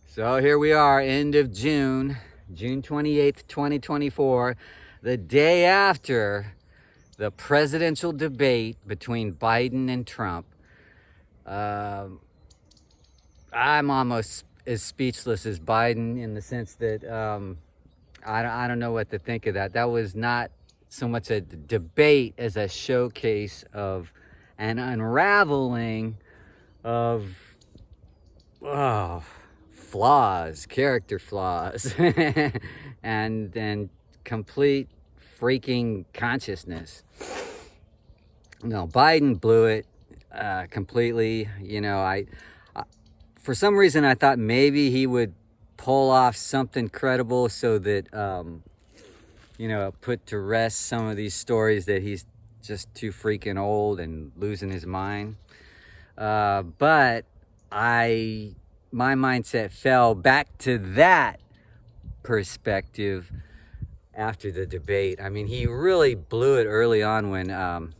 So here we are, end of June 28th, 2024, the day after the presidential debate between Biden and Trump. I'm almost as speechless as Biden in the sense that I don't know what to think of that. That was not so much a debate as a showcase of an unraveling of flaws, character flaws, and complete freaking consciousness. No, Biden blew it completely. For some reason, I thought maybe he would pull off something credible so that, put to rest some of these stories that he's just too freaking old and losing his mind. But my mindset fell back to that perspective after the debate. I mean, he really blew it early on when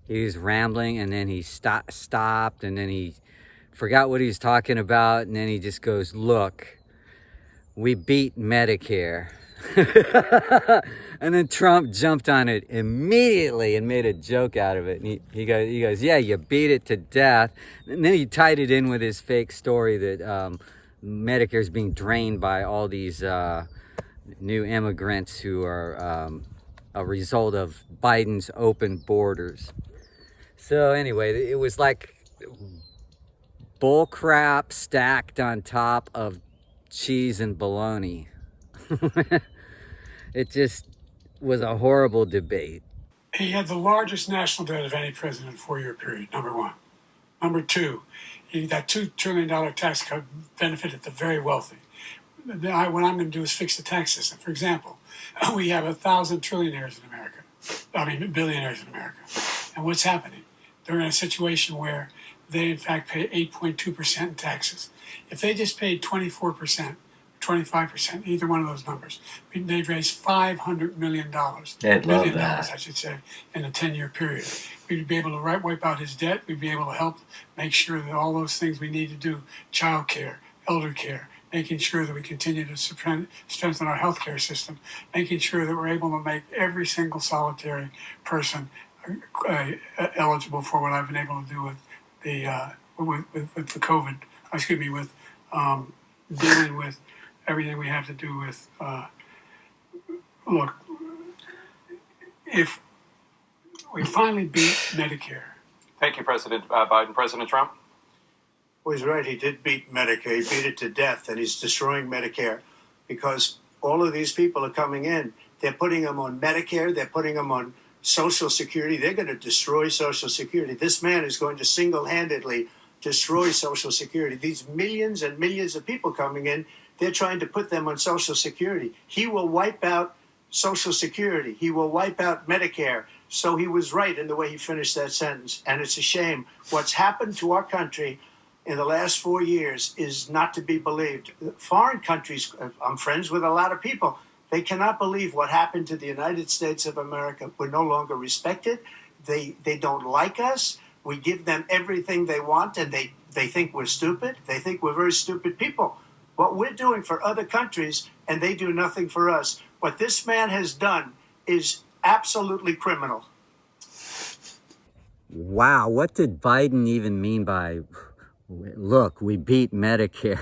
he was rambling, and then he stopped, and then he forgot what he was talking about, and then he just goes, "Look, we beat Medicare." And then Trump jumped on it immediately and made a joke out of it. And he goes, "Yeah, you beat it to death." And then he tied it in with his fake story that Medicare is being drained by all these new immigrants who are a result of Biden's open borders. So anyway, it was like bull crap stacked on top of cheese and bologna. It just was a horrible debate. He had the largest national debt of any president in a 4-year period, number one. Number two, that $2 trillion tax cut benefited the very wealthy. What I'm going to do is fix the tax system. For example, we have 1,000 trillionaires in America. Billionaires in America. And what's happening? They're in a situation where they, in fact, pay 8.2% in taxes. If they just paid 24%, 25%, either one of those numbers, they'd raise $500 million. I'd love that. I should say, in a 10-year period. We'd be able to wipe out his debt. We'd be able to help make sure that all those things we need to do, child care, elder care, making sure that we continue to strengthen our healthcare system, making sure that we're able to make every single solitary person eligible for what I've been able to do with the COVID. With dealing with everything we have to do with. Look, if we finally beat Medicare. Thank you, President Biden. President Trump? Well, he's right. He did beat Medicare. He beat it to death, and he's destroying Medicare because all of these people are coming in. They're putting them on Medicare. They're putting them on Social Security. They're going to destroy Social Security. This man is going to single-handedly destroy Social Security. These millions and millions of people coming in, they're trying to put them on Social Security. He will wipe out Social Security. He will wipe out Medicare. So he was right in the way he finished that sentence. And it's a shame. What's happened to our country in the last 4 years is not to be believed. Foreign countries, I'm friends with a lot of people, they cannot believe what happened to the United States of America. We're no longer respected. They don't like us. We give them everything they want, and they think we're stupid. They think we're very stupid people. What we're doing for other countries, and they do nothing for us. What this man has done is absolutely criminal. Wow, what did Biden even mean by, "Look, we beat Medicare"?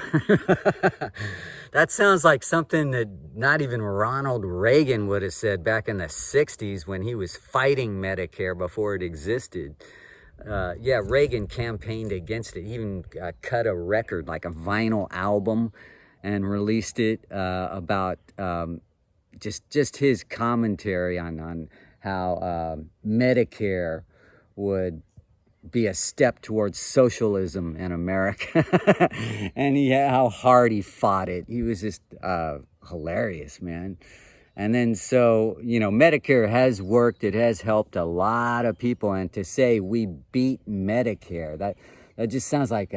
That sounds like something that not even Ronald Reagan would have said back in the 60s when he was fighting Medicare before it existed. Reagan campaigned against it. He even cut a record, like a vinyl album, and released it about just his commentary on how Medicare would be a step towards socialism in America. And how hard he fought it. He was just hilarious, man. And then so, Medicare has worked. It has helped a lot of people. And to say we beat Medicare, that just sounds like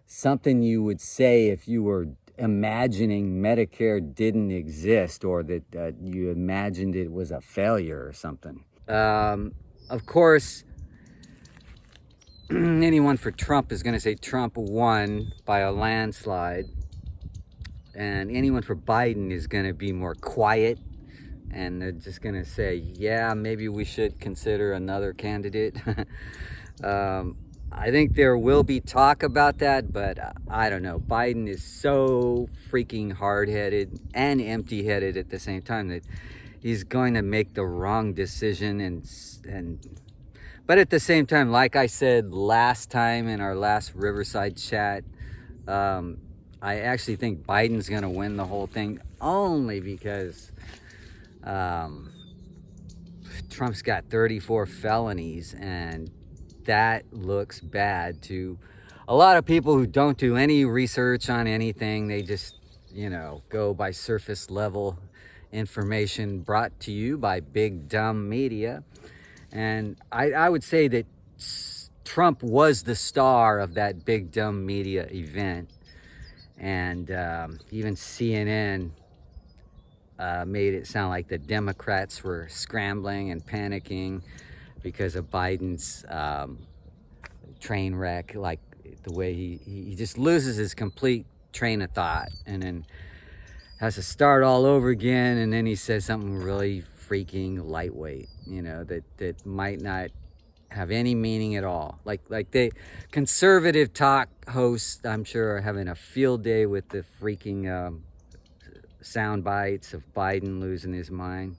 something you would say if you were imagining Medicare didn't exist, or that you imagined it was a failure or something. Of course, anyone for Trump is going to say Trump won by a landslide. and anyone for Biden is going to be more quiet, and they're just going to say, yeah, maybe we should consider another candidate. I think there will be talk about that, but I don't know. Biden is so freaking hard-headed and empty-headed at the same time that he's going to make the wrong decision. But at the same time, like I said last time in our last Riverside chat, I actually think Biden's going to win the whole thing, only because Trump's got 34 felonies, and that looks bad to a lot of people who don't do any research on anything. They just, go by surface level information brought to you by big dumb media. And I would say that Trump was the star of that big dumb media event. And even CNN made it sound like the Democrats were scrambling and panicking because of Biden's train wreck, like the way he just loses his complete train of thought and then has to start all over again, and then he says something really freaking lightweight, that might not have any meaning at all. Like the conservative talk hosts, I'm sure, are having a field day with the freaking sound bites of Biden losing his mind.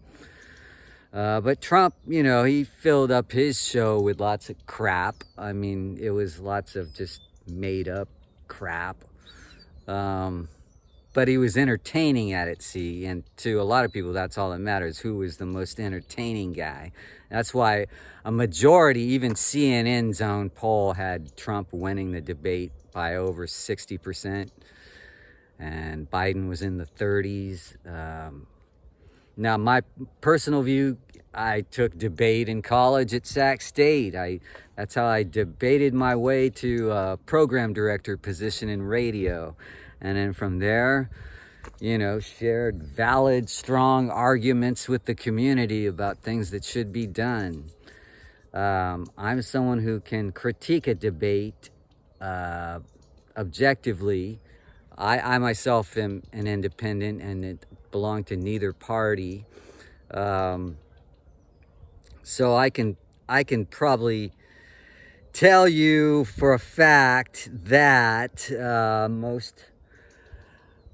But Trump, he filled up his show with lots of crap. I mean, it was lots of just made up crap. But he was entertaining at it, see, and to a lot of people, that's all that matters, who was the most entertaining guy. That's why a majority, even CNN's own poll, had Trump winning the debate by over 60%, and Biden was in the 30s. Now, my personal view, I took debate in college at Sac State. That's how I debated my way to a program director position in radio. And then from there, shared valid, strong arguments with the community about things that should be done. I'm someone who can critique a debate objectively. I myself am an independent and belong to neither party. So I can probably tell you for a fact that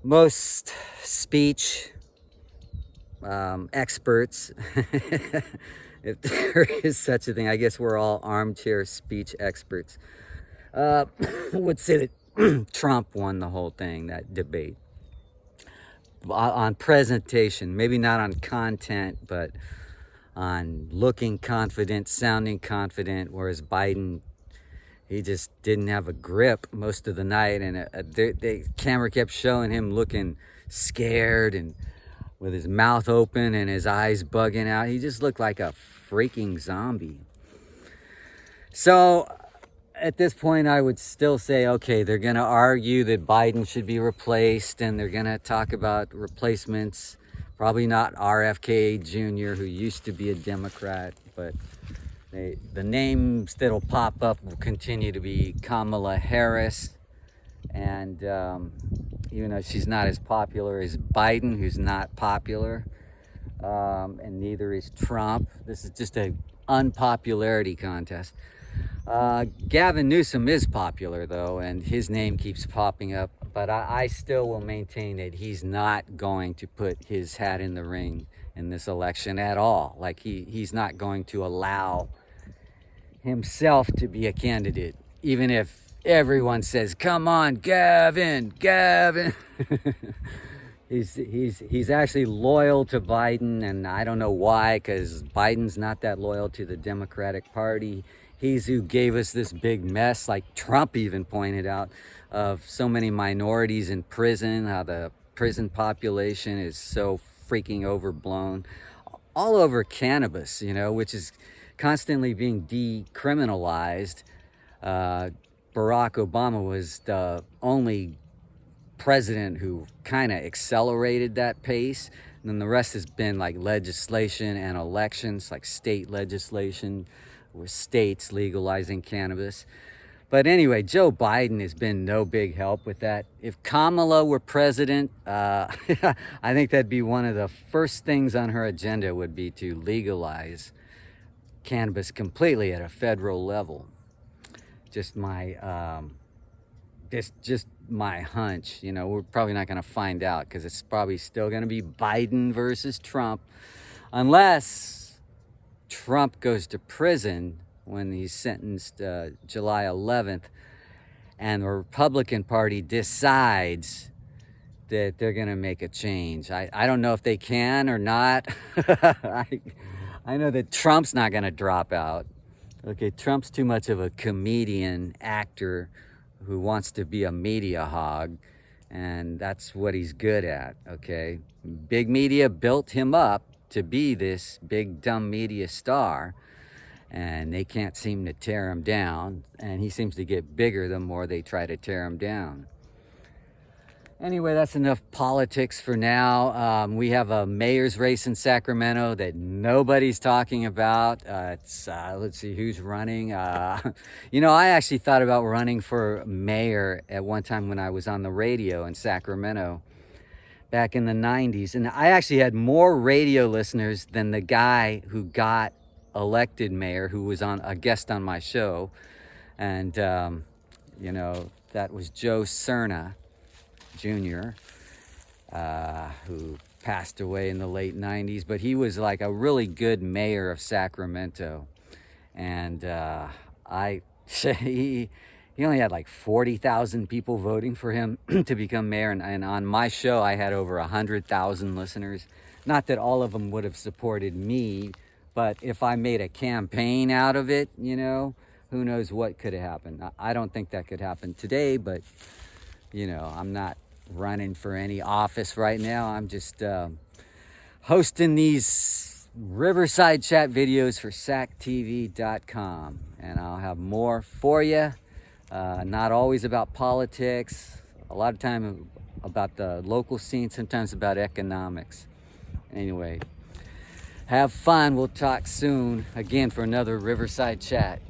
most speech experts, if there is such a thing, I guess we're all armchair speech experts, would say that Trump won the whole thing, that debate. On presentation, maybe not on content, but on looking confident, sounding confident, whereas Biden, he just didn't have a grip most of the night, and the camera kept showing him looking scared and with his mouth open and his eyes bugging out. He just looked like a freaking zombie. So at this point, I would still say, okay, they're going to argue that Biden should be replaced, and they're going to talk about replacements. Probably not RFK Jr., who used to be a Democrat, but the names that'll pop up will continue to be Kamala Harris, and even though she's not as popular as Biden, who's not popular, and neither is Trump. This is just an unpopularity contest. Gavin Newsom is popular, though, and his name keeps popping up, but I still will maintain that he's not going to put his hat in the ring in this election at all. Like, he's not going to allow himself to be a candidate, even if everyone says, come on, Gavin. He's actually loyal to Biden, and I don't know why, because Biden's not that loyal to the Democratic Party. He's who gave us this big mess, like Trump even pointed out, of so many minorities in prison, how the prison population is so freaking overblown. All over cannabis, which is constantly being decriminalized. Barack Obama was the only president who kind of accelerated that pace. And then the rest has been like legislation and elections, like state legislation with states legalizing cannabis. But anyway, Joe Biden has been no big help with that. If Kamala were president, I think that'd be one of the first things on her agenda would be to legalize cannabis completely at a federal level. Just my just my hunch. You know, we're probably not going to find out because it's probably still going to be Biden versus Trump, unless Trump goes to prison when he's sentenced July 11th, and the Republican Party decides that they're going to make a change. I don't know if they can or not. I know that Trump's not going to drop out. Okay, Trump's too much of a comedian, actor who wants to be a media hog, and that's what he's good at, okay? Big media built him up to be this big, dumb media star, and they can't seem to tear him down, and he seems to get bigger the more they try to tear him down. Anyway, that's enough politics for now. We have a mayor's race in Sacramento that nobody's talking about. Let's see who's running. You know, I actually thought about running for mayor at one time when I was on the radio in Sacramento back in the 90s. And I actually had more radio listeners than the guy who got elected mayor, who was on a guest on my show. And, you know, that was Joe Cerna Jr., who passed away in the late 90s, but he was like a really good mayor of Sacramento. And he only had like 40,000 people voting for him to become mayor. And on my show, I had over 100,000 listeners. Not that all of them would have supported me, but if I made a campaign out of it, you know, who knows what could have happened. I don't think that could happen today, but, you know, I'm not running for any office right now. I'm just hosting these Riverside Chat videos for SacTV.com, and I'll have more for you. Not always about politics, a lot of time about the local scene, sometimes about economics. Anyway, have fun. We'll talk soon again for another Riverside Chat.